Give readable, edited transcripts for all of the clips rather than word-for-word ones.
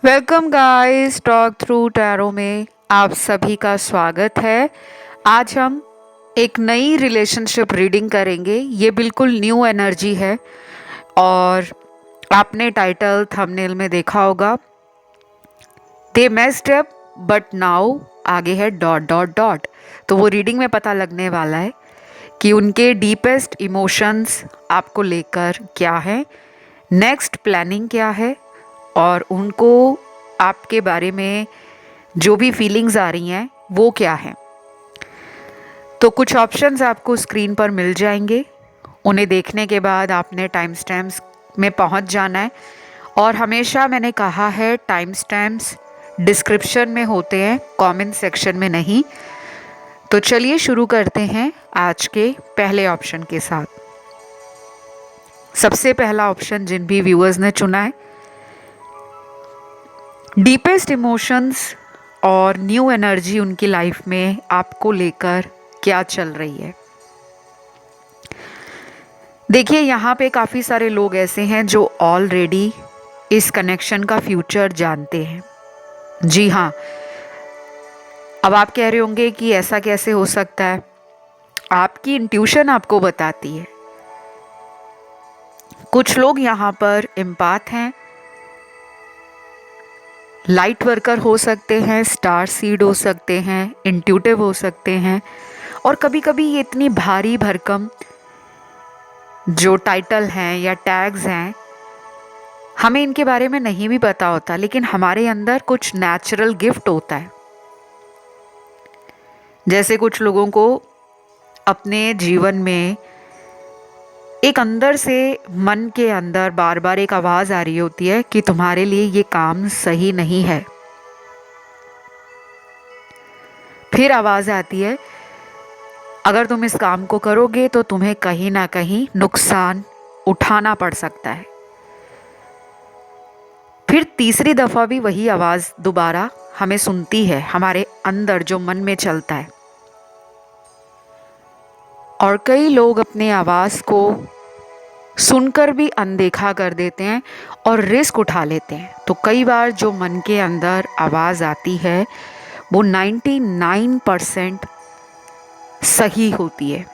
Welcome guys, talk through tarot में आप सभी का स्वागत है। आज हम एक नई रिलेशनशिप रीडिंग करेंगे। ये बिल्कुल न्यू एनर्जी है और आपने टाइटल थंबनेल में देखा होगा, दे मेस्ड अप बट नाउ आगे है डॉट डॉट डॉट। तो वो रीडिंग में पता लगने वाला है कि उनके डीपेस्ट इमोशंस आपको लेकर क्या है, नेक्स्ट प्लानिंग क्या है और उनको आपके बारे में जो भी फीलिंग्स आ रही हैं वो क्या है। तो कुछ ऑप्शंस आपको स्क्रीन पर मिल जाएंगे। उन्हें देखने के बाद आपने टाइम स्टैम्प्स में पहुंच जाना है और हमेशा मैंने कहा है टाइम स्टैम्प्स डिस्क्रिप्शन में होते हैं, कमेंट सेक्शन में नहीं। तो चलिए शुरू करते हैं आज के पहले ऑप्शन के साथ। सबसे पहला ऑप्शन जिन भी व्यूअर्स ने चुना है, डीपेस्ट इमोशंस और न्यू एनर्जी उनकी लाइफ में आपको लेकर क्या चल रही है। देखिए, यहाँ पे काफ़ी सारे लोग ऐसे हैं जो ऑलरेडी इस कनेक्शन का फ्यूचर जानते हैं। जी हाँ, अब आप कह रहे होंगे कि ऐसा कैसे हो सकता है। आपकी इंट्यूशन आपको बताती है। कुछ लोग यहाँ पर एम्पाथ हैं, लाइट वर्कर हो सकते हैं, स्टार सीड हो सकते हैं, इंट्यूटिव हो सकते हैं और कभी कभी ये इतनी भारी भरकम जो टाइटल हैं या टैग्स हैं, हमें इनके बारे में नहीं भी पता होता, लेकिन हमारे अंदर कुछ नेचुरल गिफ्ट होता है। जैसे कुछ लोगों को अपने जीवन में एक अंदर से, मन के अंदर बार बार एक आवाज़ आ रही होती है कि तुम्हारे लिए ये काम सही नहीं है। फिर आवाज़ आती है, अगर तुम इस काम को करोगे तो तुम्हें कहीं ना कहीं नुकसान उठाना पड़ सकता है। फिर तीसरी दफ़ा भी वही आवाज़ दोबारा हमें सुनती है, हमारे अंदर जो मन में चलता है। और कई लोग अपने आवाज़ को सुनकर भी अनदेखा कर देते हैं और रिस्क उठा लेते हैं। तो कई बार जो मन के अंदर आवाज़ आती है वो 99% सही होती है।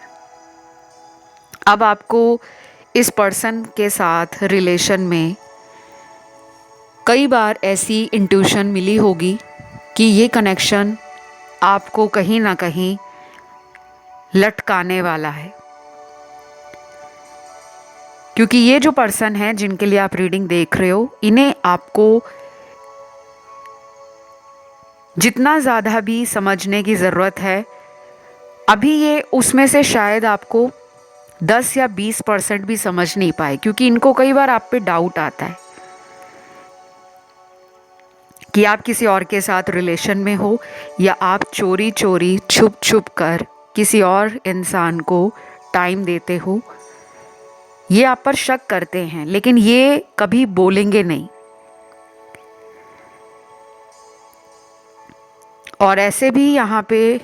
अब आपको इस पर्सन के साथ रिलेशन में कई बार ऐसी इंट्यूशन मिली होगी कि ये कनेक्शन आपको कहीं ना कहीं लटकाने वाला है, क्योंकि ये जो पर्सन है जिनके लिए आप रीडिंग देख रहे हो, इन्हें आपको जितना ज़्यादा भी समझने की ज़रूरत है, अभी ये उसमें से शायद आपको 10 या 20% भी समझ नहीं पाए, क्योंकि इनको कई बार आप पे डाउट आता है कि आप किसी और के साथ रिलेशन में हो या आप चोरी चोरी छुप छुप कर किसी और इंसान को टाइम देते हो। ये आप पर शक करते हैं, लेकिन ये कभी बोलेंगे नहीं। और ऐसे भी यहाँ पे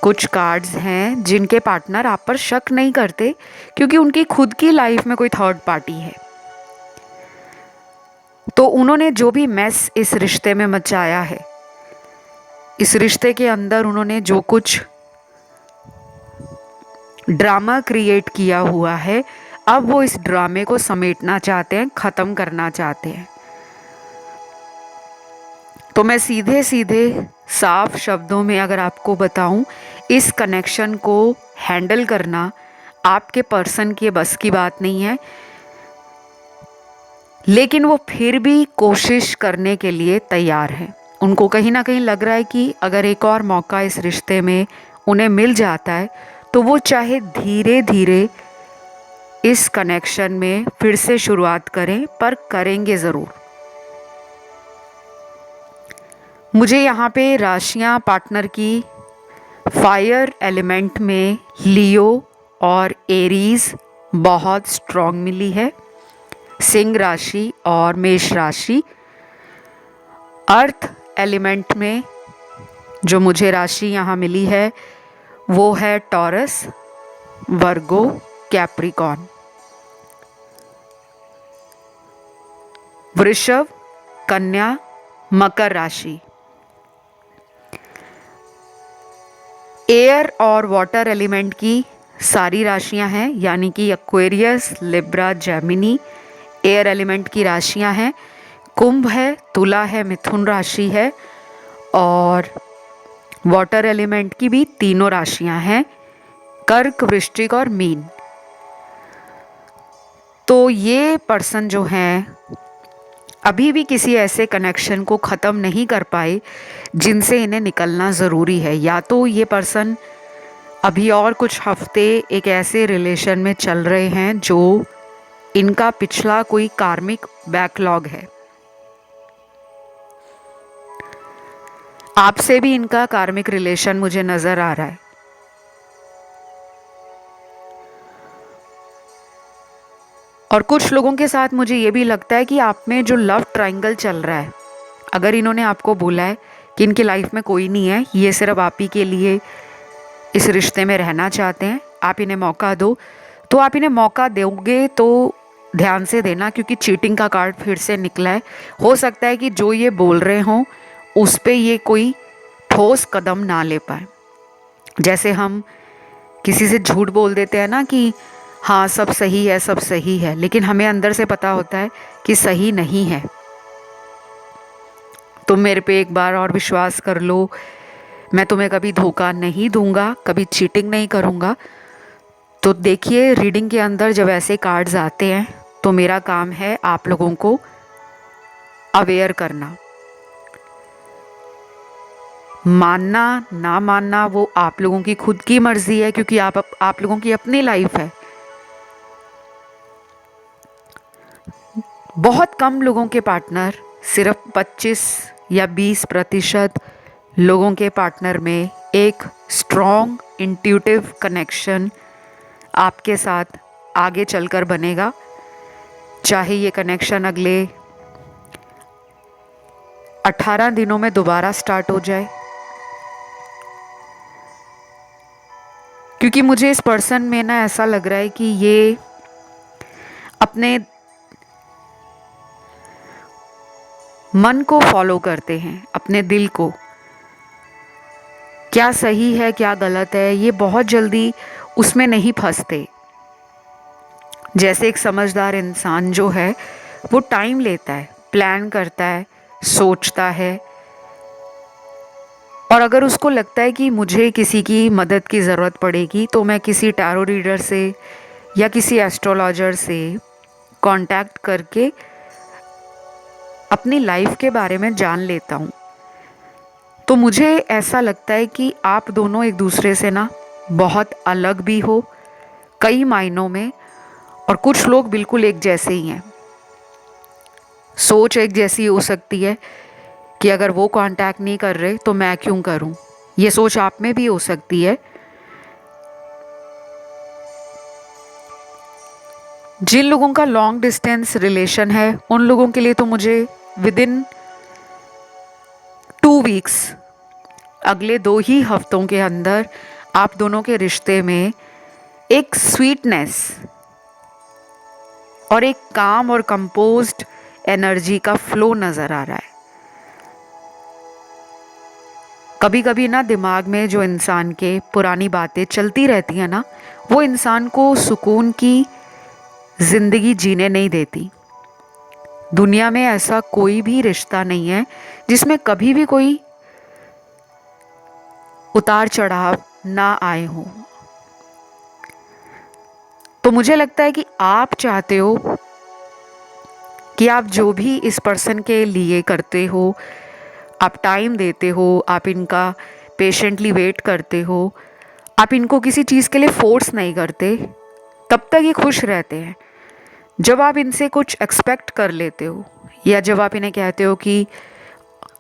कुछ कार्ड्स हैं जिनके पार्टनर आप पर शक नहीं करते, क्योंकि उनकी खुद की लाइफ में कोई थर्ड पार्टी है। तो उन्होंने जो भी मैस इस रिश्ते में मचाया है, इस रिश्ते के अंदर उन्होंने जो कुछ ड्रामा क्रिएट किया हुआ है, अब वो इस ड्रामे को समेटना चाहते हैं, ख़त्म करना चाहते हैं। तो मैं सीधे सीधे साफ शब्दों में अगर आपको बताऊं, इस कनेक्शन को हैंडल करना आपके पर्सन के बस की बात नहीं है, लेकिन वो फिर भी कोशिश करने के लिए तैयार है। उनको कहीं ना कहीं लग रहा है कि अगर एक और मौका इस रिश्ते में उन्हें मिल जाता है तो वो चाहे धीरे धीरे इस कनेक्शन में फिर से शुरुआत करें, पर करेंगे ज़रूर। मुझे यहाँ पे राशियाँ पार्टनर की फायर एलिमेंट में लियो और एरीज बहुत स्ट्रॉन्ग मिली है, सिंह राशि और मेष राशि। अर्थ एलिमेंट में जो मुझे राशि यहाँ मिली है वो है टॉरस, वर्गो, कैप्रिकॉन। वृषभ कन्या, मकर राशि। एयर और वाटर एलिमेंट की सारी राशियां हैं, यानी कि Aquarius, Libra, Gemini air element की राशियां हैं। कुंभ है, तुला है, मिथुन राशि है, और वाटर एलिमेंट की भी तीनों राशियां हैं, कर्क, वृश्चिक और मीन। तो ये पर्सन जो हैं अभी भी किसी ऐसे कनेक्शन को ख़त्म नहीं कर पाए जिनसे इन्हें निकलना ज़रूरी है। या तो ये पर्सन अभी और कुछ हफ्ते एक ऐसे रिलेशन में चल रहे हैं जो इनका पिछला कोई कार्मिक बैकलॉग है। आपसे भी इनका कार्मिक रिलेशन मुझे नज़र आ रहा है। और कुछ लोगों के साथ मुझे ये भी लगता है कि आप में जो लव ट्रायंगल चल रहा है, अगर इन्होंने आपको बोला है कि इनकी लाइफ में कोई नहीं है, ये सिर्फ आप ही के लिए इस रिश्ते में रहना चाहते हैं, आप इन्हें मौका दो, तो आप इन्हें मौका दोगे तो ध्यान से देना, क्योंकि चीटिंग का कार्ड फिर से निकला है। हो सकता है कि जो ये बोल रहे हों उस पे ये कोई ठोस कदम ना ले पाए। जैसे हम किसी से झूठ बोल देते हैं ना कि हाँ सब सही है, सब सही है, लेकिन हमें अंदर से पता होता है कि सही नहीं है। तुम मेरे पे एक बार और विश्वास कर लो, मैं तुम्हें कभी धोखा नहीं दूंगा, कभी चीटिंग नहीं करूंगा। तो देखिए, रीडिंग के अंदर जब ऐसे कार्ड्स आते हैं तो मेरा काम है आप लोगों को अवेयर करना। मानना ना मानना वो आप लोगों की खुद की मर्जी है, क्योंकि आप लोगों की अपनी लाइफ है। बहुत कम लोगों के पार्टनर, सिर्फ 25 या 20% लोगों के पार्टनर में एक स्ट्रॉन्ग इंट्यूटिव कनेक्शन आपके साथ आगे चलकर बनेगा। चाहे ये कनेक्शन अगले 18 दिनों में दोबारा स्टार्ट हो जाए, क्योंकि मुझे इस पर्सन में ना ऐसा लग रहा है कि ये अपने मन को फॉलो करते हैं, अपने दिल को। क्या सही है क्या गलत है ये बहुत जल्दी उसमें नहीं फंसते। जैसे एक समझदार इंसान जो है वो टाइम लेता है, प्लान करता है, सोचता है, और अगर उसको लगता है कि मुझे किसी की मदद की ज़रूरत पड़ेगी तो मैं किसी टैरो रीडर से या किसी एस्ट्रोलॉजर से कांटेक्ट करके अपनी लाइफ के बारे में जान लेता हूँ। तो मुझे ऐसा लगता है कि आप दोनों एक दूसरे से ना बहुत अलग भी हो कई मायनों में, और कुछ लोग बिल्कुल एक जैसे ही हैं। सोच एक जैसी हो सकती है कि अगर वो कांटेक्ट नहीं कर रहे तो मैं क्यों करूं, ये सोच आप में भी हो सकती है। जिन लोगों का लॉन्ग डिस्टेंस रिलेशन है उन लोगों के लिए तो मुझे विदिन 2 वीक्स, अगले 2 ही हफ्तों के अंदर आप दोनों के रिश्ते में एक स्वीटनेस और एक काम और कंपोज्ड एनर्जी का फ्लो नज़र आ रहा है। कभी कभी ना दिमाग में जो इंसान के पुरानी बातें चलती रहती हैं ना, वो इंसान को सुकून की ज़िंदगी जीने नहीं देती। दुनिया में ऐसा कोई भी रिश्ता नहीं है जिसमें कभी भी कोई उतार चढ़ाव ना आए हों। तो मुझे लगता है कि आप चाहते हो कि आप जो भी इस पर्सन के लिए करते हो, आप टाइम देते हो, आप इनका पेशेंटली वेट करते हो, आप इनको किसी चीज़ के लिए फोर्स नहीं करते, तब तक ये खुश रहते हैं। जब आप इनसे कुछ एक्सपेक्ट कर लेते हो या जब आप इन्हें कहते हो कि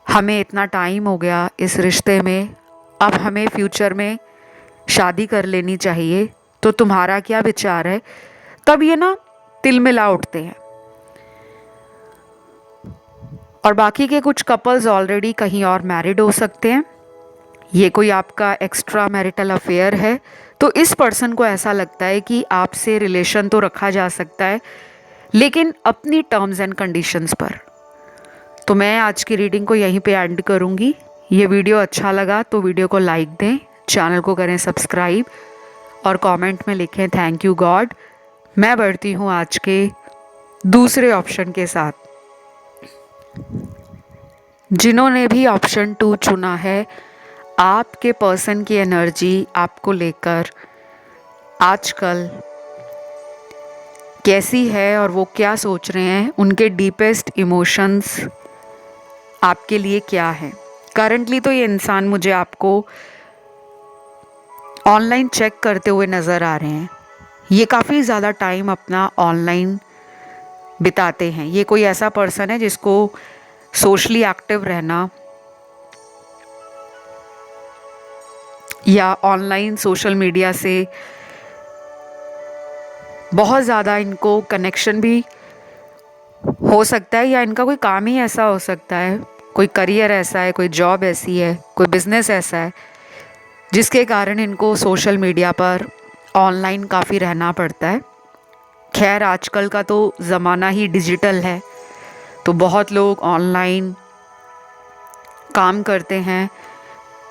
हमें इतना टाइम हो गया इस रिश्ते में, अब हमें फ्यूचर में शादी कर लेनी चाहिए, तो तुम्हारा क्या विचार है, तब ये ना तिलमिला उठते हैं। और बाकी के कुछ कपल्स ऑलरेडी कहीं और मैरिड हो सकते हैं। ये कोई आपका एक्स्ट्रा मैरिटल अफेयर है, तो इस पर्सन को ऐसा लगता है कि आपसे रिलेशन तो रखा जा सकता है, लेकिन अपनी टर्म्स एंड कंडीशंस पर। तो मैं आज की रीडिंग को यहीं पे एंड करूँगी। ये वीडियो अच्छा लगा तो वीडियो को लाइक दें, चैनल को करें सब्सक्राइब और कमेंट में लिखें थैंक यू गॉड। मैं बढ़ती हूँ आज के दूसरे ऑप्शन के साथ। जिन्होंने भी ऑप्शन 2 चुना है, आपके पर्सन की एनर्जी आपको लेकर आजकल कैसी है और वो क्या सोच रहे हैं, उनके डीपेस्ट इमोशंस आपके लिए क्या है। करंटली तो ये इंसान मुझे आपको ऑनलाइन चेक करते हुए नज़र आ रहे हैं। ये काफ़ी ज़्यादा टाइम अपना ऑनलाइन बिताते हैं। ये कोई ऐसा पर्सन है जिसको सोशली एक्टिव रहना या ऑनलाइन सोशल मीडिया से बहुत ज़्यादा इनको कनेक्शन भी हो सकता है, या इनका कोई काम ही ऐसा हो सकता है, कोई करियर ऐसा है, कोई जॉब ऐसी है, कोई बिजनेस ऐसा है जिसके कारण इनको सोशल मीडिया पर ऑनलाइन काफ़ी रहना पड़ता है। खैर आजकल का तो ज़माना ही डिजिटल है, तो बहुत लोग ऑनलाइन काम करते हैं।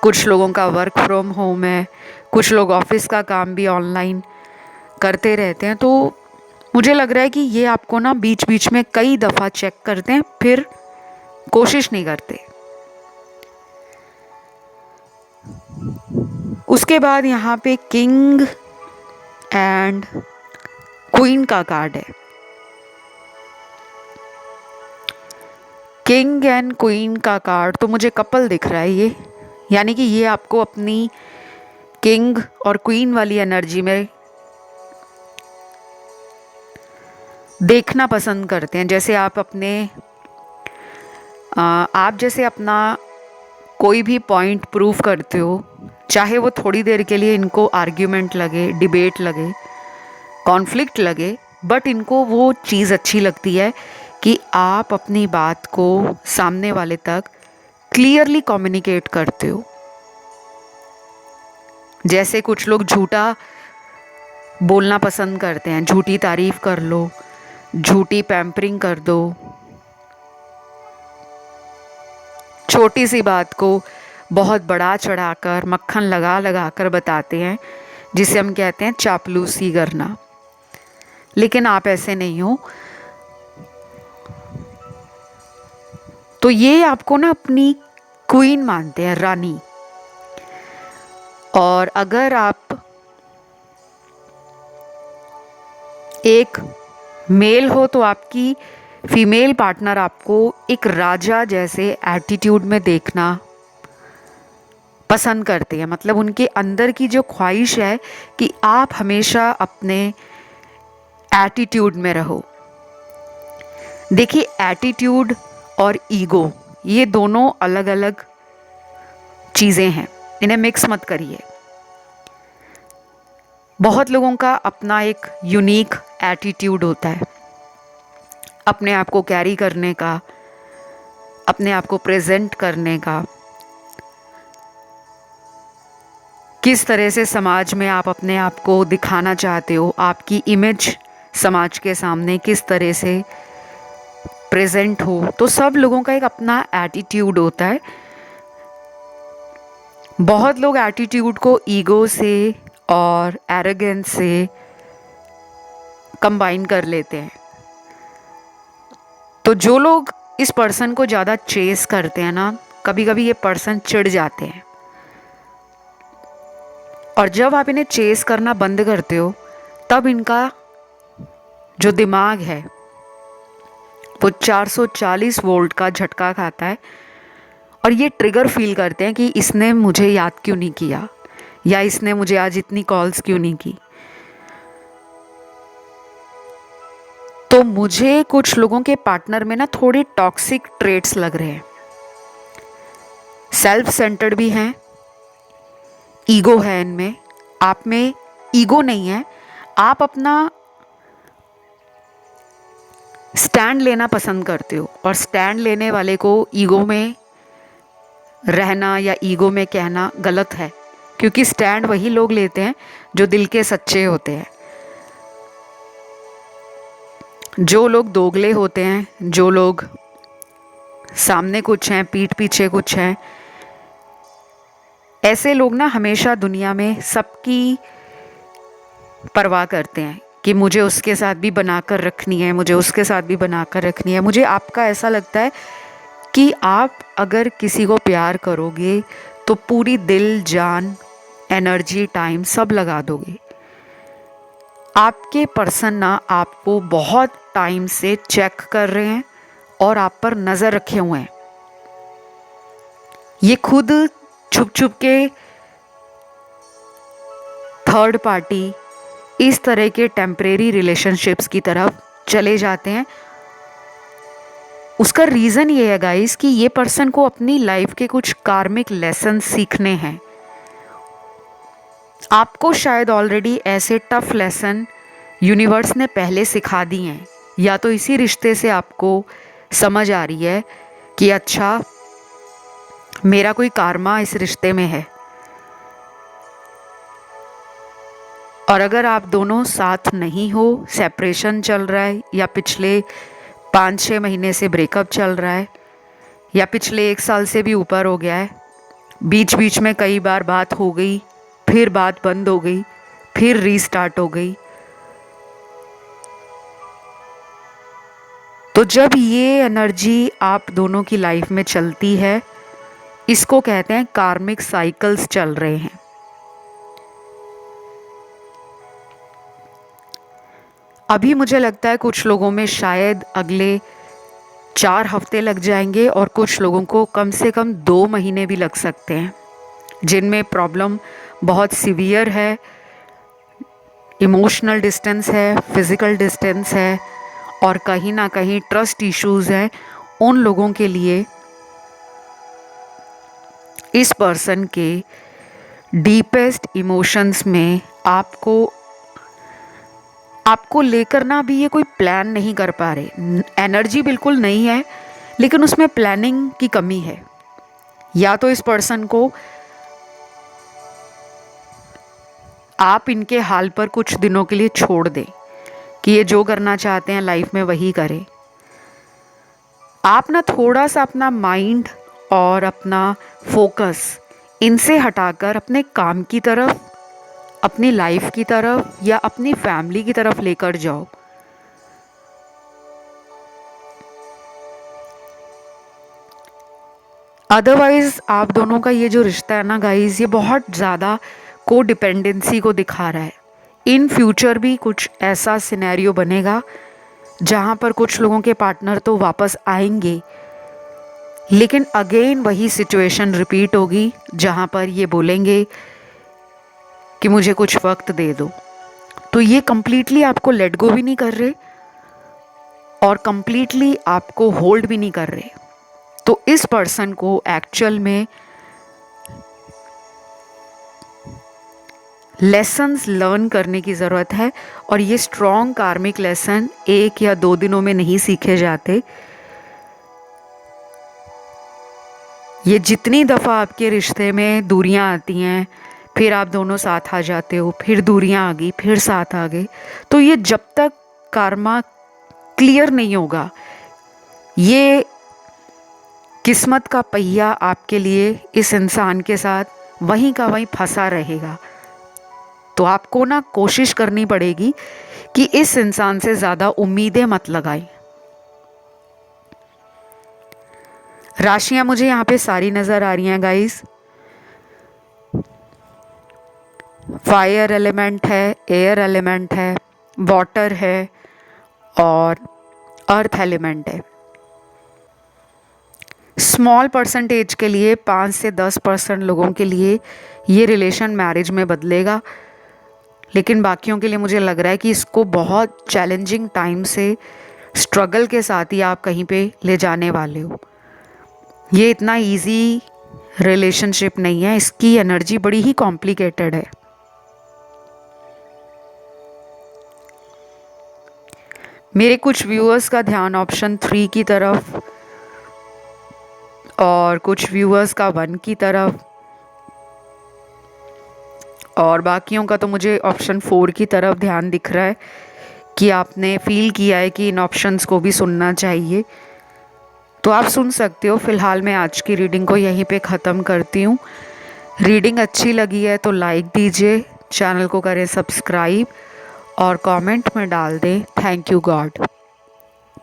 कुछ लोगों का वर्क फ्रॉम होम है, कुछ लोग ऑफिस का काम भी ऑनलाइन करते रहते हैं। तो मुझे लग रहा है कि ये आपको ना बीच बीच में कई दफ़ा चेक करते हैं, फिर कोशिश नहीं करते। उसके बाद यहाँ पे किंग एंड क्वीन का कार्ड है। किंग एंड क्वीन का कार्ड तो मुझे कपल दिख रहा है ये, यानी कि ये आपको अपनी किंग और क्वीन वाली एनर्जी में देखना पसंद करते हैं। जैसे आप जैसे अपना कोई भी पॉइंट प्रूव करते हो, चाहे वो थोड़ी देर के लिए इनको आर्ग्यूमेंट लगे, डिबेट लगे, कॉन्फ्लिक्ट लगे, बट इनको वो चीज़ अच्छी लगती है कि आप अपनी बात को सामने वाले तक क्लियरली कम्युनिकेट करते हो। जैसे कुछ लोग झूठा बोलना पसंद करते हैं, झूठी तारीफ कर लो, झूठी पैम्परिंग कर दो, छोटी सी बात को बहुत बड़ा चढ़ाकर मक्खन लगा लगा कर बताते हैं, जिसे हम कहते हैं चापलूसी करना। लेकिन आप ऐसे नहीं हो। तो ये आपको ना अपनी क्वीन मानते हैं, रानी। और अगर आप एक मेल हो तो आपकी फीमेल पार्टनर आपको एक राजा जैसे एटीट्यूड में देखना पसंद करते हैं। मतलब उनके अंदर की जो ख्वाहिश है कि आप हमेशा अपने एटीट्यूड में रहो। देखिए, एटीट्यूड और ईगो ये दोनों अलग अलग चीज़ें हैं, इन्हें मिक्स मत करिए। बहुत लोगों का अपना एक यूनिक एटीट्यूड होता है, अपने आप को कैरी करने का, अपने आप को प्रेजेंट करने का, किस तरह से समाज में आप अपने आप को दिखाना चाहते हो, आपकी इमेज समाज के सामने किस तरह से प्रेजेंट हो। तो सब लोगों का एक अपना एटीट्यूड होता है। बहुत लोग एटीट्यूड को ईगो से और एरोगेंस से कंबाइन कर लेते हैं। तो जो लोग इस पर्सन को ज़्यादा चेस करते हैं ना, कभी कभी ये पर्सन चिढ़ जाते हैं। और जब आप इन्हें चेस करना बंद करते हो, तब इनका जो दिमाग है वो 440 वोल्ट का झटका खाता है और ये ट्रिगर फील करते हैं कि इसने मुझे याद क्यों नहीं किया, या इसने मुझे आज इतनी कॉल्स क्यों नहीं की। तो मुझे कुछ लोगों के पार्टनर में ना थोड़े टॉक्सिक ट्रेट्स लग रहे हैं। सेल्फ सेंटर्ड भी हैं, ईगो है इनमें। आप में ईगो नहीं है, आप अपना स्टैंड लेना पसंद करते हो, और स्टैंड लेने वाले को ईगो में रहना या ईगो में कहना गलत है, क्योंकि स्टैंड वही लोग लेते हैं जो दिल के सच्चे होते हैं। जो लोग दोगले होते हैं, जो लोग सामने कुछ हैं, पीठ पीछे कुछ हैं। ऐसे लोग ना हमेशा दुनिया में सबकी परवाह करते हैं कि मुझे उसके साथ भी बनाकर रखनी है, मुझे उसके साथ भी बनाकर रखनी है। मुझे आपका ऐसा लगता है कि आप अगर किसी को प्यार करोगे तो पूरी दिल, जान, एनर्जी, टाइम सब लगा दोगे। आपके पर्सन ना आपको बहुत टाइम से चेक कर रहे हैं और आप पर नज़र रखे हुए हैं। ये खुद छुप छुप के थर्ड पार्टी इस तरह के टेम्परेरी रिलेशनशिप्स की तरफ चले जाते हैं। उसका रीज़न ये है गाइस कि ये पर्सन को अपनी लाइफ के कुछ कार्मिक लेसन सीखने हैं। आपको शायद ऑलरेडी ऐसे टफ लेसन यूनिवर्स ने पहले सिखा दी हैं, या तो इसी रिश्ते से आपको समझ आ रही है कि अच्छा मेरा कोई कार्मा इस रिश्ते में है। और अगर आप दोनों साथ नहीं हो, सेपरेशन चल रहा है, या पिछले 5-6 महीने से ब्रेकअप चल रहा है, या पिछले 1 साल से भी ऊपर हो गया है, बीच बीच में कई बार बात हो गई, फिर बात बंद हो गई, फिर रीस्टार्ट हो गई, तो जब ये एनर्जी आप दोनों की लाइफ में चलती है, इसको कहते हैं कार्मिक साइकिल्स चल रहे हैं। अभी मुझे लगता है कुछ लोगों में शायद अगले 4 हफ्ते लग जाएंगे और कुछ लोगों को कम से कम 2 महीने भी लग सकते हैं, जिनमें प्रॉब्लम बहुत सीवियर है, इमोशनल डिस्टेंस है, फिज़िकल डिस्टेंस है और कहीं ना कहीं ट्रस्ट इश्यूज़ हैं। उन लोगों के लिए इस पर्सन के डीपेस्ट इमोशंस में आपको लेकर ना भी ये कोई प्लान नहीं कर पा रहे। एनर्जी बिल्कुल नहीं है, लेकिन उसमें प्लानिंग की कमी है। या तो इस पर्सन को आप इनके हाल पर कुछ दिनों के लिए छोड़ दें कि ये जो करना चाहते हैं लाइफ में वही करें। आप ना थोड़ा सा अपना माइंड और अपना फोकस इनसे हटाकर अपने काम की तरफ, अपनी लाइफ की तरफ या अपनी फैमिली की तरफ लेकर जाओ। अदरवाइज आप दोनों का ये जो रिश्ता है ना गाइज, ये बहुत ज़्यादा को डिपेंडेंसी को दिखा रहा है। इन फ्यूचर भी कुछ ऐसा सिनेरियो बनेगा जहाँ पर कुछ लोगों के पार्टनर तो वापस आएंगे, लेकिन अगेन वही सिचुएशन रिपीट होगी जहाँ पर ये बोलेंगे कि मुझे कुछ वक्त दे दो। तो ये कंप्लीटली आपको लेट गो भी नहीं कर रहे और कंप्लीटली आपको होल्ड भी नहीं कर रहे। तो इस पर्सन को एक्चुअल में लेसन्स लर्न करने की ज़रूरत है, और ये स्ट्रॉन्ग कार्मिक लेसन 1 या 2 दिनों में नहीं सीखे जाते। ये जितनी दफ़ा आपके रिश्ते में दूरियां आती हैं, फिर आप दोनों साथ आ जाते हो, फिर दूरियां आ गई, फिर साथ आ गए, तो ये जब तक कार्मा क्लियर नहीं होगा, ये किस्मत का पहिया आपके लिए इस इंसान के साथ वहीं का वहीं फंसा रहेगा। तो आपको ना कोशिश करनी पड़ेगी कि इस इंसान से ज़्यादा उम्मीदें मत लगाएं। राशियां मुझे यहाँ पे सारी नज़र आ रही हैं गाइस। फायर एलिमेंट है, एयर एलिमेंट है, वाटर है और अर्थ एलिमेंट है। स्मॉल परसेंटेज के लिए 5 से 10% लोगों के लिए ये रिलेशन मैरिज में बदलेगा, लेकिन बाकियों के लिए मुझे लग रहा है कि इसको बहुत चैलेंजिंग टाइम से स्ट्रगल के साथ ही आप कहीं पे ले जाने वाले हो। ये इतना इजी रिलेशनशिप नहीं है, इसकी एनर्जी बड़ी ही कॉम्प्लिकेटेड है। मेरे कुछ व्यूअर्स का ध्यान ऑप्शन 3 की तरफ और कुछ व्यूअर्स का 1 की तरफ, और बाकियों का तो मुझे ऑप्शन 4 की तरफ ध्यान दिख रहा है कि आपने फील किया है कि इन ऑप्शंस को भी सुनना चाहिए। तो आप सुन सकते हो। फ़िलहाल मैं आज की रीडिंग को यहीं पे ख़त्म करती हूँ। रीडिंग अच्छी लगी है तो लाइक दीजिए, चैनल को करें सब्सक्राइब और कमेंट में डाल दें थैंक यू गॉड।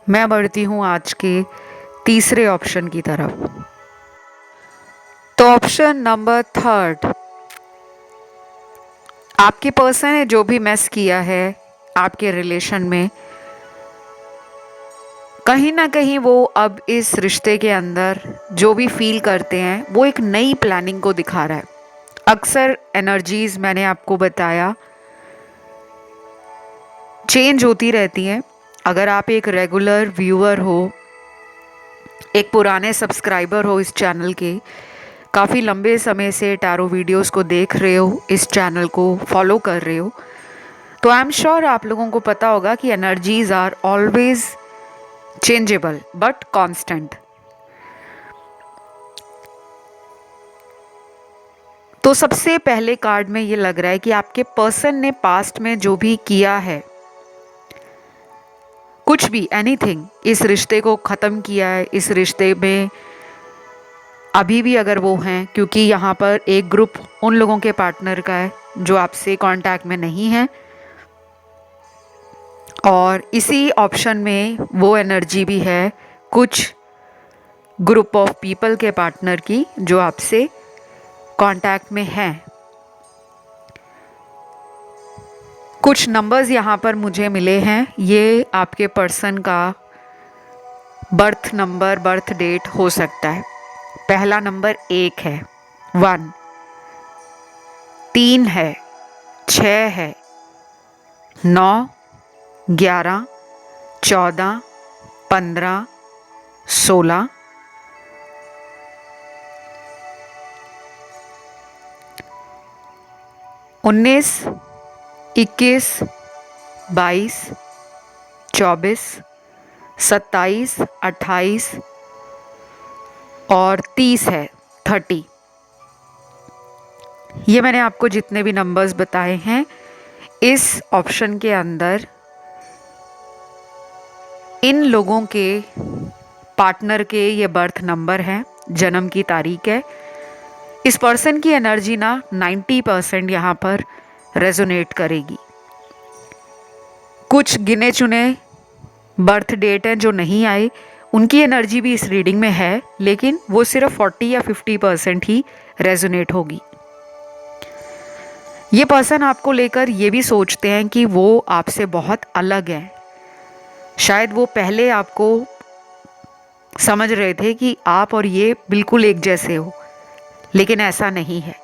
मैं बढ़ती हूँ आज के तीसरे ऑप्शन की तरफ। तो ऑप्शन नंबर 3, आपके पर्सन ने जो भी मैस किया है आपके रिलेशन में, कहीं ना कहीं वो अब इस रिश्ते के अंदर जो भी फील करते हैं वो एक नई प्लानिंग को दिखा रहा है। अक्सर एनर्जीज मैंने आपको बताया चेंज होती रहती हैं। अगर आप एक रेगुलर व्यूअर हो, एक पुराने सब्सक्राइबर हो इस चैनल के, काफ़ी लंबे समय से टैरो वीडियोस को देख रहे हो, इस चैनल को फॉलो कर रहे हो, तो आई एम श्योर आप लोगों को पता होगा कि energies are always changeable but constant. तो सबसे पहले कार्ड में ये लग रहा है कि आपके पर्सन ने पास्ट में जो भी किया है, कुछ भी एनीथिंग, इस रिश्ते को ख़त्म किया है, इस रिश्ते में अभी भी अगर वो हैं, क्योंकि यहाँ पर एक ग्रुप उन लोगों के पार्टनर का है जो आपसे कांटेक्ट में नहीं है, और इसी ऑप्शन में वो एनर्जी भी है कुछ ग्रुप ऑफ पीपल के पार्टनर की जो आपसे कांटेक्ट में हैं। कुछ नंबर्स यहाँ पर मुझे मिले हैं, ये आपके पर्सन का बर्थ नंबर, बर्थ डेट हो सकता है। पहला नंबर 1 है, 1, 3 है, 6 है, 9, 11, 14, 15, 16, 19, 21, 22, 24, 27, 28 और 30 है, 30। ये मैंने आपको जितने भी नंबर्स बताए हैं इस ऑप्शन के अंदर इन लोगों के पार्टनर के ये बर्थ नंबर हैं, जन्म की तारीख है। इस पर्सन की एनर्जी ना 90% यहाँ पर रेजोनेट करेगी। कुछ गिने चुने बर्थ डेट हैं जो नहीं आए, उनकी एनर्जी भी इस रीडिंग में है, लेकिन वो सिर्फ 40 या 50% ही रेजोनेट होगी। ये पर्सन आपको लेकर ये भी सोचते हैं कि वो आपसे बहुत अलग हैं। शायद वो पहले आपको समझ रहे थे कि आप और ये बिल्कुल एक जैसे हो, लेकिन ऐसा नहीं है।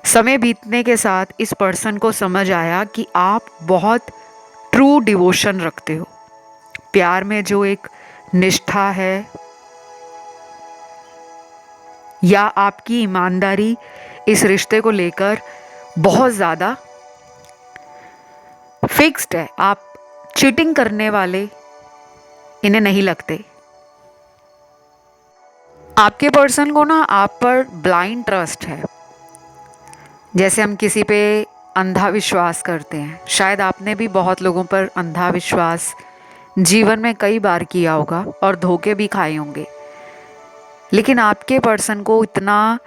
समय बीतने के साथ इस पर्सन को समझ आया कि आप बहुत ट्रू डिवोशन रखते हो। प्यार में जो एक निष्ठा है या आपकी ईमानदारी इस रिश्ते को लेकर बहुत ज़्यादा फिक्स्ड है। आप चीटिंग करने वाले इन्हें नहीं लगते। आपके पर्सन को ना आप पर ब्लाइंड ट्रस्ट है, जैसे हम किसी पे अंधा विश्वास करते हैं। शायद आपने भी बहुत लोगों पर अंधा विश्वास जीवन में कई बार किया होगा और धोखे भी खाए होंगे, लेकिन आपके पर्सन को इतना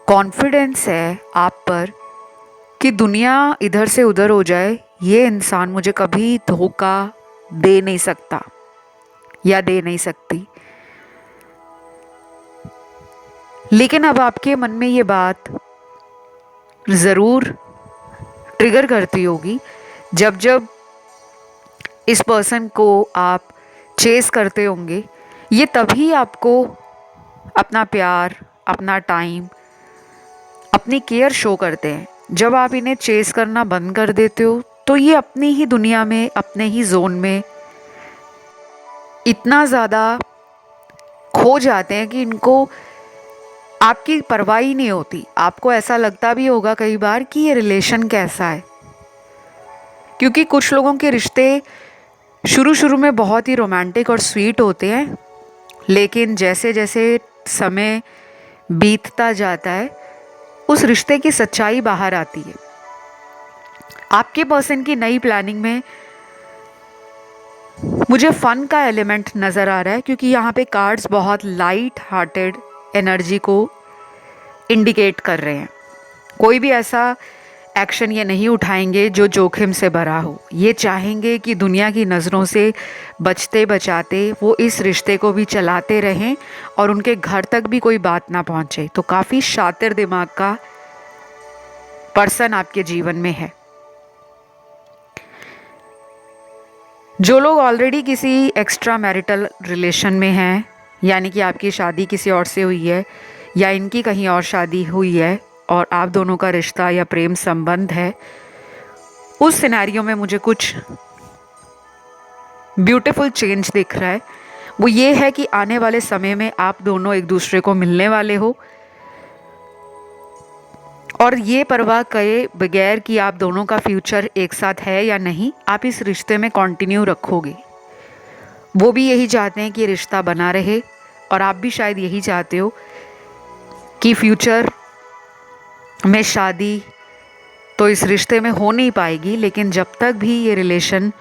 कॉन्फिडेंस है आप पर कि दुनिया इधर से उधर हो जाए, ये इंसान मुझे कभी धोखा दे नहीं सकता या दे नहीं सकती। लेकिन अब आपके मन में ये बात ज़रूर ट्रिगर करती होगी, जब जब इस पर्सन को आप चेस करते होंगे, ये तभी आपको अपना प्यार, अपना टाइम, अपनी केयर शो करते हैं। जब आप इन्हें चेस करना बंद कर देते हो तो ये अपनी ही दुनिया में, अपने ही जोन में इतना ज़्यादा खो जाते हैं कि इनको आपकी परवाह ही नहीं होती। आपको ऐसा लगता भी होगा कई बार कि ये रिलेशन कैसा है, क्योंकि कुछ लोगों के रिश्ते शुरू शुरू में बहुत ही रोमांटिक और स्वीट होते हैं, लेकिन जैसे जैसे समय बीतता जाता है उस रिश्ते की सच्चाई बाहर आती है। आपके पर्सन की नई प्लानिंग में मुझे फन का एलिमेंट नज़र आ रहा है क्योंकि यहाँ पे कार्ड्स बहुत लाइट हार्टेड एनर्जी को इंडिकेट कर रहे हैं। कोई भी ऐसा एक्शन ये नहीं उठाएंगे जो जोखिम से भरा हो। ये चाहेंगे कि दुनिया की नज़रों से बचते बचाते वो इस रिश्ते को भी चलाते रहें और उनके घर तक भी कोई बात ना पहुँचे। तो काफ़ी शातिर दिमाग का पर्सन आपके जीवन में है। जो लोग ऑलरेडी किसी एक्स्ट्रा मैरिटल रिलेशन में हैं, यानी कि आपकी शादी किसी और से हुई है या इनकी कहीं और शादी हुई है और आप दोनों का रिश्ता या प्रेम संबंध है, उस सिनेरियो में मुझे कुछ ब्यूटीफुल चेंज दिख रहा है। वो ये है कि आने वाले समय में आप दोनों एक दूसरे को मिलने वाले हो और ये परवाह करे बगैर कि आप दोनों का फ्यूचर एक साथ है या नहीं, आप इस रिश्ते में कंटिन्यू रखोगे। वो भी यही चाहते हैं कि रिश्ता बना रहे और आप भी शायद यही चाहते हो कि फ्यूचर में शादी तो इस रिश्ते में हो नहीं पाएगी, लेकिन जब तक भी ये रिलेशन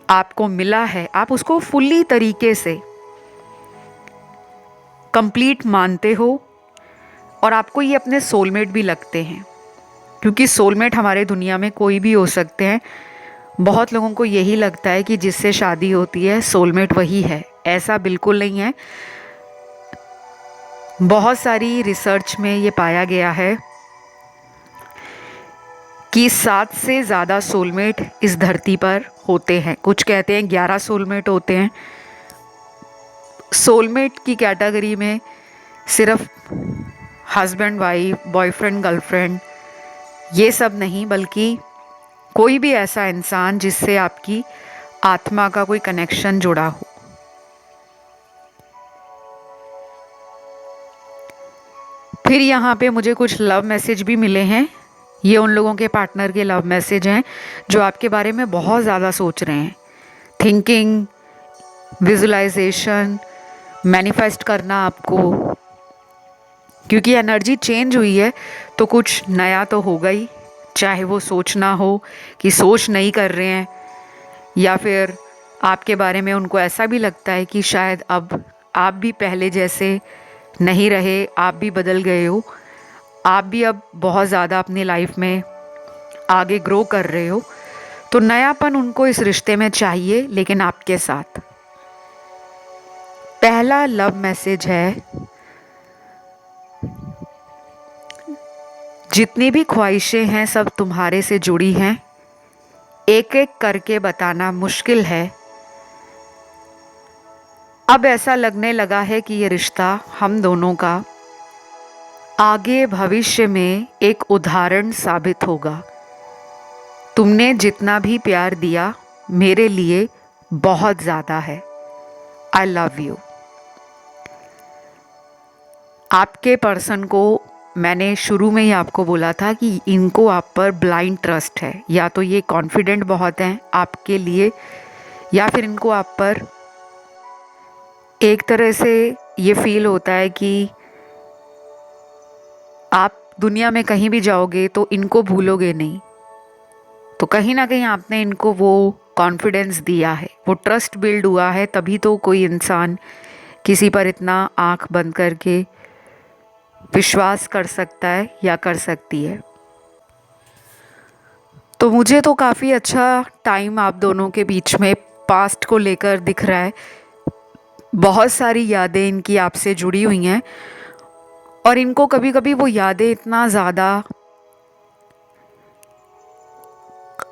आपको मिला है आप उसको फुल्ली तरीके से कंप्लीट मानते हो और आपको ये अपने सोलमेट भी लगते हैं, क्योंकि सोलमेट हमारे दुनिया में कोई भी हो सकते हैं। बहुत लोगों को यही लगता है कि जिससे शादी होती है सोलमेट वही है, ऐसा बिल्कुल नहीं है। बहुत सारी रिसर्च में ये पाया गया है कि 7 से ज़्यादा सोलमेट इस धरती पर होते हैं। कुछ कहते हैं 11 सोलमेट होते हैं। सोलमेट की कैटेगरी में सिर्फ हस्बैंड वाइफ, बॉयफ्रेंड गर्लफ्रेंड ये सब नहीं, बल्कि कोई भी ऐसा इंसान जिससे आपकी आत्मा का कोई कनेक्शन जुड़ा हो। फिर यहाँ पे मुझे कुछ लव मैसेज भी मिले हैं। ये उन लोगों के पार्टनर के लव मैसेज हैं जो आपके बारे में बहुत ज़्यादा सोच रहे हैं। थिंकिंग, विजुलाइजेशन, मैनिफेस्ट करना आपको, क्योंकि एनर्जी चेंज हुई है तो कुछ नया तो होगा ही। चाहे वो सोचना हो कि सोच नहीं कर रहे हैं, या फिर आपके बारे में उनको ऐसा भी लगता है कि शायद अब आप भी पहले जैसे नहीं रहे, आप भी बदल गए हो, आप भी अब बहुत ज़्यादा अपनी लाइफ में आगे ग्रो कर रहे हो। तो नयापन उनको इस रिश्ते में चाहिए, लेकिन आपके साथ। पहला लव मैसेज है, जितनी भी ख्वाहिशें हैं सब तुम्हारे से जुड़ी हैं, एक एक करके बताना मुश्किल है। अब ऐसा लगने लगा है कि ये रिश्ता हम दोनों का आगे भविष्य में एक उदाहरण साबित होगा। तुमने जितना भी प्यार दिया मेरे लिए बहुत ज़्यादा है। I love you. आपके पर्सन को मैंने शुरू में ही आपको बोला था कि इनको आप पर ब्लाइंड ट्रस्ट है। या तो ये कॉन्फिडेंट बहुत हैं आपके लिए, या फिर इनको आप पर एक तरह से ये फील होता है कि आप दुनिया में कहीं भी जाओगे तो इनको भूलोगे नहीं। तो कहीं ना कहीं आपने इनको वो कॉन्फिडेंस दिया है, वो ट्रस्ट बिल्ड हुआ है, तभी तो कोई इंसान किसी पर इतना आंख बंद करके विश्वास कर सकता है या कर सकती है। तो मुझे तो काफ़ी अच्छा टाइम आप दोनों के बीच में पास्ट को लेकर दिख रहा है। बहुत सारी यादें इनकी आपसे जुड़ी हुई हैं और इनको कभी कभी वो यादें इतना ज़्यादा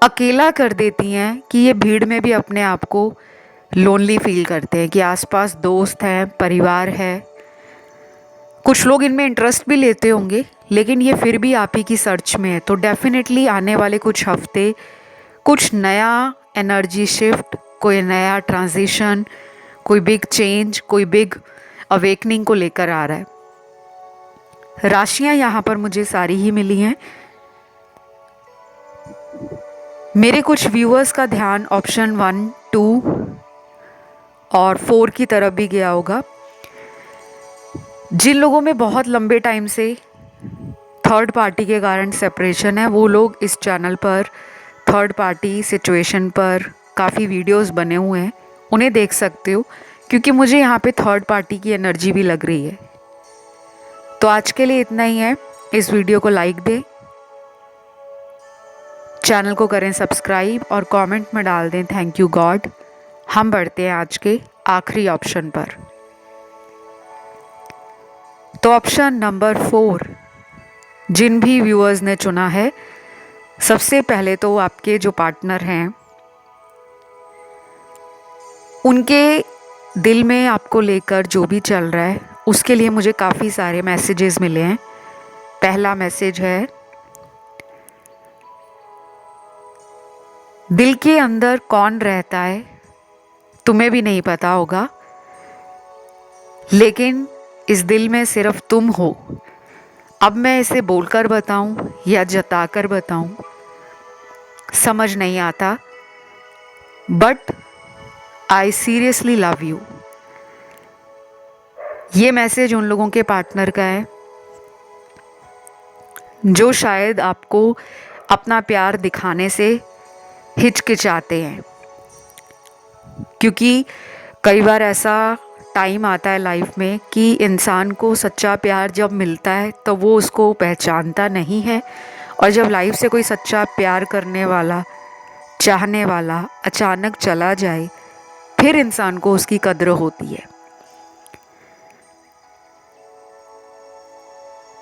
अकेला कर देती हैं कि ये भीड़ में भी अपने आप को लोनली फील करते हैं कि आसपास दोस्त हैं, परिवार है, कुछ लोग इनमें इंटरेस्ट भी लेते होंगे, लेकिन ये फिर भी आप ही की सर्च में है। तो डेफिनेटली आने वाले कुछ हफ्ते कुछ नया एनर्जी शिफ्ट, कोई नया ट्रांजिशन, कोई बिग चेंज, कोई बिग अवेकनिंग को लेकर आ रहा है। राशियां यहाँ पर मुझे सारी ही मिली हैं। मेरे कुछ व्यूअर्स का ध्यान ऑप्शन 1, 2 और 4 की तरफ भी गया होगा। जिन लोगों में बहुत लंबे टाइम से थर्ड पार्टी के कारण सेपरेशन है, वो लोग इस चैनल पर थर्ड पार्टी सिचुएशन पर काफ़ी वीडियोस बने हुए हैं, उन्हें देख सकते हो, क्योंकि मुझे यहाँ पे थर्ड पार्टी की एनर्जी भी लग रही है। तो आज के लिए इतना ही है। इस वीडियो को लाइक दें, चैनल को करें सब्सक्राइब और कमेंट में डाल दें थैंक यू गॉड। हम बढ़ते हैं आज के आखिरी ऑप्शन पर। तो ऑप्शन नंबर 4 जिन भी व्यूअर्स ने चुना है, सबसे पहले तो आपके जो पार्टनर हैं उनके दिल में आपको लेकर जो भी चल रहा है उसके लिए मुझे काफ़ी सारे मैसेजेस मिले हैं। पहला मैसेज है, दिल के अंदर कौन रहता है तुम्हें भी नहीं पता होगा, लेकिन इस दिल में सिर्फ तुम हो। अब मैं इसे बोलकर बताऊं या जताकर बताऊं समझ नहीं आता, but I seriously love you. ये मैसेज उन लोगों के पार्टनर का है जो शायद आपको अपना प्यार दिखाने से हिचकिचाते हैं, क्योंकि कई बार ऐसा टाइम आता है लाइफ में कि इंसान को सच्चा प्यार जब मिलता है तो वो उसको पहचानता नहीं है, और जब लाइफ से कोई सच्चा प्यार करने वाला, चाहने वाला अचानक चला जाए, फिर इंसान को उसकी कद्र होती है।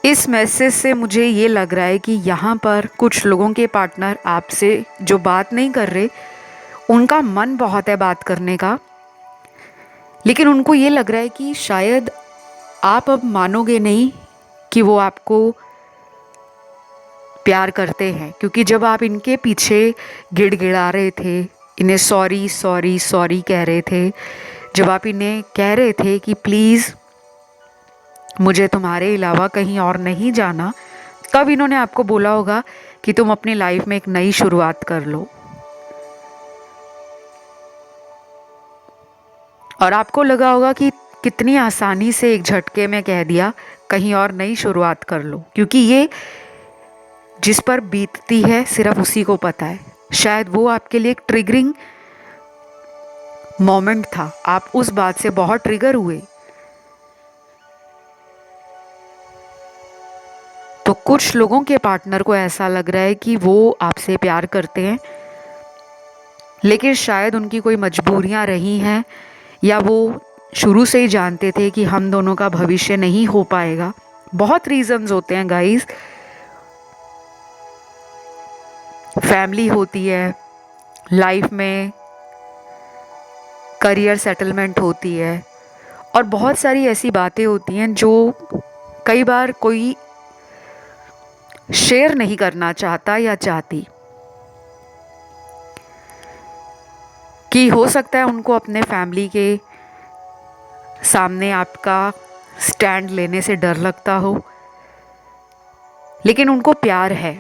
इस मैसेज से मुझे ये लग रहा है कि यहाँ पर कुछ लोगों के पार्टनर आपसे जो बात नहीं कर रहे, उनका मन बहुत है बात करने का, लेकिन उनको ये लग रहा है कि शायद आप अब मानोगे नहीं कि वो आपको प्यार करते हैं, क्योंकि जब आप इनके पीछे गिड़गिड़ा रहे थे, इन्हें सॉरी सॉरी सॉरी कह रहे थे, जब आप इन्हें कह रहे थे कि प्लीज़ मुझे तुम्हारे अलावा कहीं और नहीं जाना, तब इन्होंने आपको बोला होगा कि तुम अपनी लाइफ में एक नई शुरुआत कर लो, और आपको लगा होगा कि कितनी आसानी से एक झटके में कह दिया कहीं और नई शुरुआत कर लो, क्योंकि ये जिस पर बीतती है सिर्फ उसी को पता है। शायद वो आपके लिए एक ट्रिगरिंग मोमेंट था, आप उस बात से बहुत ट्रिगर हुए। तो कुछ लोगों के पार्टनर को ऐसा लग रहा है कि वो आपसे प्यार करते हैं, लेकिन शायद उनकी कोई मजबूरियां रही हैं, या वो शुरू से ही जानते थे कि हम दोनों का भविष्य नहीं हो पाएगा। बहुत रीजंस होते हैं गाइस, फैमिली होती है, लाइफ में करियर सेटलमेंट होती है, और बहुत सारी ऐसी बातें होती हैं जो कई बार कोई शेयर नहीं करना चाहता या चाहती, कि हो सकता है उनको अपने फैमिली के सामने आपका स्टैंड लेने से डर लगता हो, लेकिन उनको प्यार है।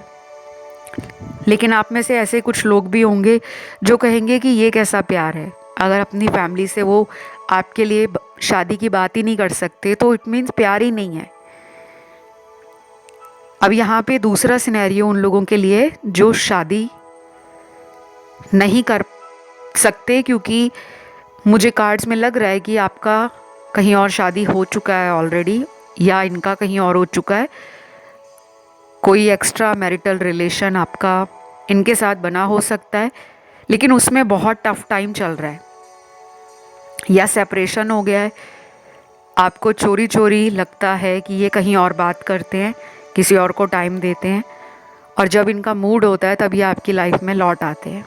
लेकिन आप में से ऐसे कुछ लोग भी होंगे जो कहेंगे कि ये कैसा प्यार है, अगर अपनी फैमिली से वो आपके लिए शादी की बात ही नहीं कर सकते तो इट मीन्स प्यार ही नहीं है। अब यहाँ पे दूसरा सिनेरियो उन लोगों के लिए जो शादी नहीं कर सकते, क्योंकि मुझे कार्ड्स में लग रहा है कि आपका कहीं और शादी हो चुका है ऑलरेडी, या इनका कहीं और हो चुका है, कोई एक्स्ट्रा मैरिटल रिलेशन आपका इनके साथ बना हो सकता है, लेकिन उसमें बहुत टफ टाइम चल रहा है, या सेपरेशन हो गया है, आपको चोरी चोरी लगता है कि ये कहीं और बात करते हैं, किसी और को टाइम देते हैं, और जब इनका मूड होता है तब ये आपकी लाइफ में लौट आते हैं।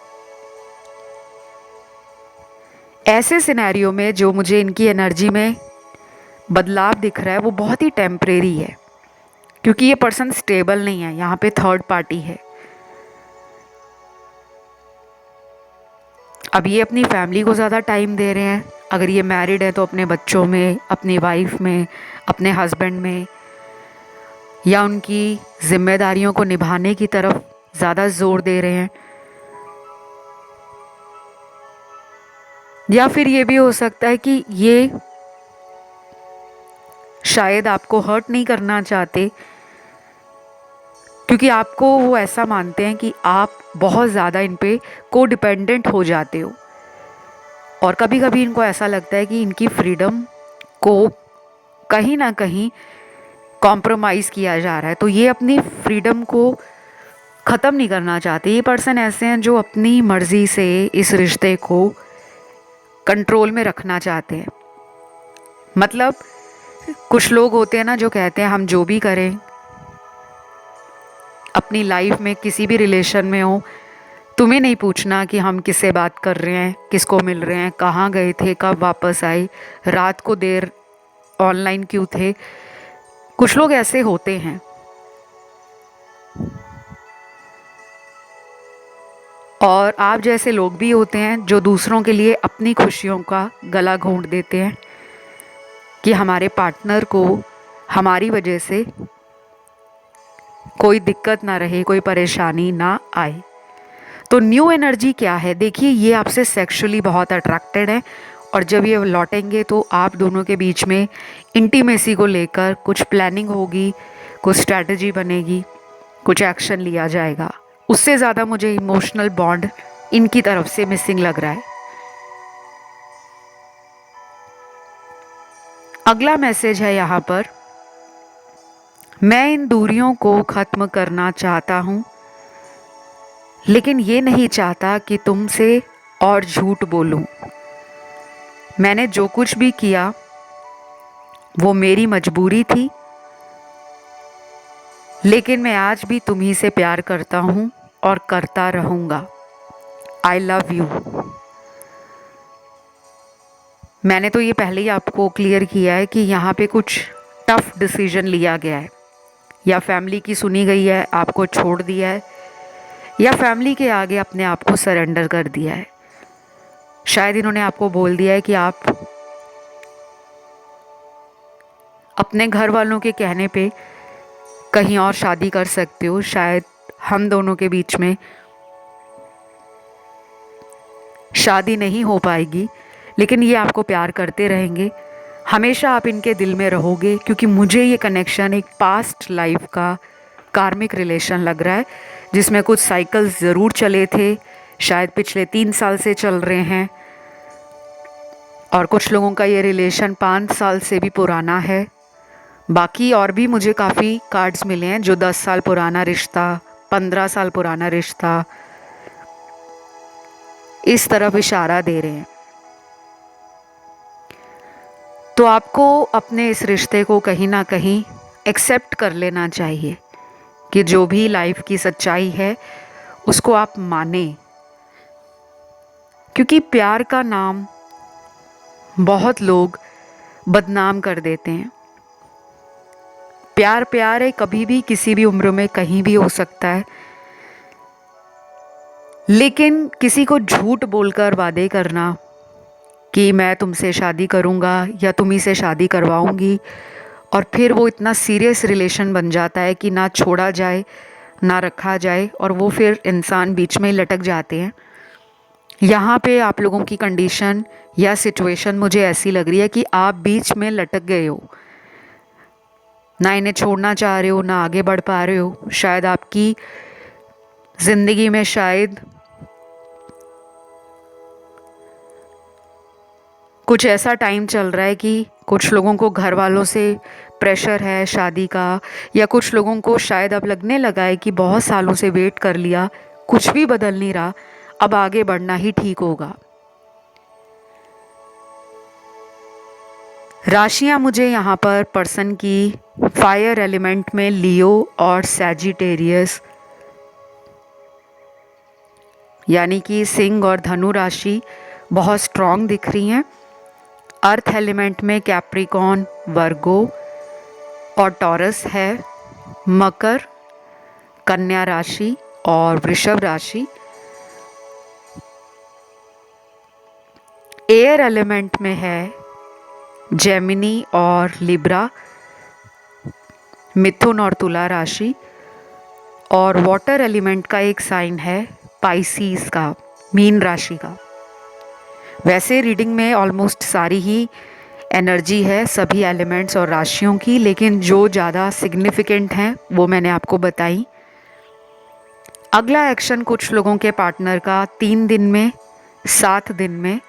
ऐसे सिनेरियो में जो मुझे इनकी एनर्जी में बदलाव दिख रहा है वो बहुत ही टेम्परेरी है, क्योंकि ये पर्सन स्टेबल नहीं है, यहाँ पे थर्ड पार्टी है। अब ये अपनी फैमिली को ज़्यादा टाइम दे रहे हैं, अगर ये मैरिड है तो अपने बच्चों में, अपनी वाइफ में, अपने हस्बैंड में, या उनकी जिम्मेदारियों को निभाने की तरफ ज़्यादा जोर दे रहे हैं। या फिर ये भी हो सकता है कि ये शायद आपको हर्ट नहीं करना चाहते, क्योंकि आपको वो ऐसा मानते हैं कि आप बहुत ज़्यादा इन पे को डिपेंडेंट हो जाते हो। और कभी कभी इनको ऐसा लगता है कि इनकी फ्रीडम को कहीं ना कहीं कॉम्प्रोमाइज़ किया जा रहा है, तो ये अपनी फ्रीडम को ख़त्म नहीं करना चाहते। ये पर्सन ऐसे हैं जो अपनी मर्ज़ी से इस रिश्ते को कंट्रोल में रखना चाहते हैं। मतलब कुछ लोग होते हैं ना जो कहते हैं हम जो भी करें अपनी लाइफ में, किसी भी रिलेशन में हो, तुम्हें नहीं पूछना कि हम किससे बात कर रहे हैं, किसको मिल रहे हैं, कहाँ गए थे, कब वापस आए, रात को देर ऑनलाइन क्यों थे। कुछ लोग ऐसे होते हैं। और आप जैसे लोग भी होते हैं जो दूसरों के लिए अपनी खुशियों का गला घोंट देते हैं कि हमारे पार्टनर को हमारी वजह से कोई दिक्कत ना रहे, कोई परेशानी ना आए। तो न्यू एनर्जी क्या है? देखिए, ये आपसे सेक्सुअली बहुत अट्रैक्टेड है और जब ये लौटेंगे तो आप दोनों के बीच में इंटीमेसी को लेकर कुछ प्लानिंग होगी, कुछ स्ट्रैटेजी बनेगी, कुछ एक्शन लिया जाएगा। उससे ज़्यादा मुझे इमोशनल बॉन्ड इनकी तरफ से मिसिंग लग रहा है। अगला मैसेज है यहाँ पर, मैं इन दूरियों को ख़त्म करना चाहता हूँ, लेकिन ये नहीं चाहता कि तुमसे और झूठ बोलूं। मैंने जो कुछ भी किया वो मेरी मजबूरी थी, लेकिन मैं आज भी तुम्ही से प्यार करता हूँ और करता रहूँगा। I love you. मैंने तो ये पहले ही आपको क्लियर किया है कि यहाँ पे कुछ टफ डिसीजन लिया गया है, या फैमिली की सुनी गई है, आपको छोड़ दिया है, या फैमिली के आगे अपने आप को सरेंडर कर दिया है। शायद इन्होंने आपको बोल दिया है कि आप अपने घर वालों के कहने पे कहीं और शादी कर सकते हो, शायद हम दोनों के बीच में शादी नहीं हो पाएगी, लेकिन ये आपको प्यार करते रहेंगे, हमेशा आप इनके दिल में रहोगे। क्योंकि मुझे ये कनेक्शन एक पास्ट लाइफ का कार्मिक रिलेशन लग रहा है, जिसमें कुछ साइकिल्स ज़रूर चले थे, शायद पिछले 3 साल से चल रहे हैं, और कुछ लोगों का ये रिलेशन 5 साल से भी पुराना है। बाकी और भी मुझे काफ़ी कार्ड्स मिले हैं जो 10 साल पुराना रिश्ता, 15 साल पुराना रिश्ता, इस तरफ इशारा दे रहे हैं। तो आपको अपने इस रिश्ते को कहीं ना कहीं एक्सेप्ट कर लेना चाहिए कि जो भी लाइफ की सच्चाई है उसको आप माने। क्योंकि प्यार का नाम बहुत लोग बदनाम कर देते हैं। प्यार प्यार है, कभी भी किसी भी उम्र में कहीं भी हो सकता है, लेकिन किसी को झूठ बोलकर वादे करना कि मैं तुमसे शादी करूँगा या तुम्ही से शादी करवाऊँगी, और फिर वो इतना सीरियस रिलेशन बन जाता है कि ना छोड़ा जाए ना रखा जाए, और वो फिर इंसान बीच में लटक जाते हैं। यहाँ पे आप लोगों की कंडीशन या सिचुएशन मुझे ऐसी लग रही है कि आप बीच में लटक गए हो, ना इन्हें छोड़ना चाह रहे हो ना आगे बढ़ पा रहे हो। शायद आपकी ज़िंदगी में शायद कुछ ऐसा टाइम चल रहा है कि कुछ लोगों को घर वालों से प्रेशर है शादी का, या कुछ लोगों को शायद अब लगने लगा है कि बहुत सालों से वेट कर लिया, कुछ भी बदल नहीं रहा, अब आगे बढ़ना ही ठीक होगा। राशियां मुझे यहाँ पर पर्सन की फायर एलिमेंट में लियो और सैजिटेरियस यानी कि सिंह और धनु राशि बहुत स्ट्रॉन्ग दिख रही हैं। अर्थ एलिमेंट में कैप्रिकॉन, वर्गो और टॉरस है। मकर, कन्या राशि और वृषभ राशि। एयर एलिमेंट में है जेमिनी और लिब्रा, मिथुन और तुला राशि। और वाटर एलिमेंट का एक साइन है पाइसीस का, मीन राशि का। वैसे रीडिंग में ऑलमोस्ट सारी ही एनर्जी है सभी एलिमेंट्स और राशियों की, लेकिन जो ज़्यादा सिग्निफिकेंट हैं वो मैंने आपको बताई। अगला एक्शन कुछ लोगों के पार्टनर का 3 दिन में, 7 दिन में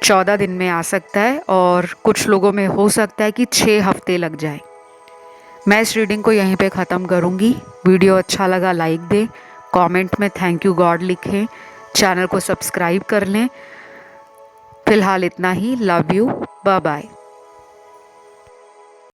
14 दिन में आ सकता है और कुछ लोगों में हो सकता है कि 6 हफ्ते लग जाए। मैं इस रीडिंग को यहीं पे ख़त्म करूँगी। वीडियो अच्छा लगा लाइक दें, कमेंट में थैंक यू गॉड लिखें, चैनल को सब्सक्राइब कर लें। फ़िलहाल इतना ही। Love you, bye bye.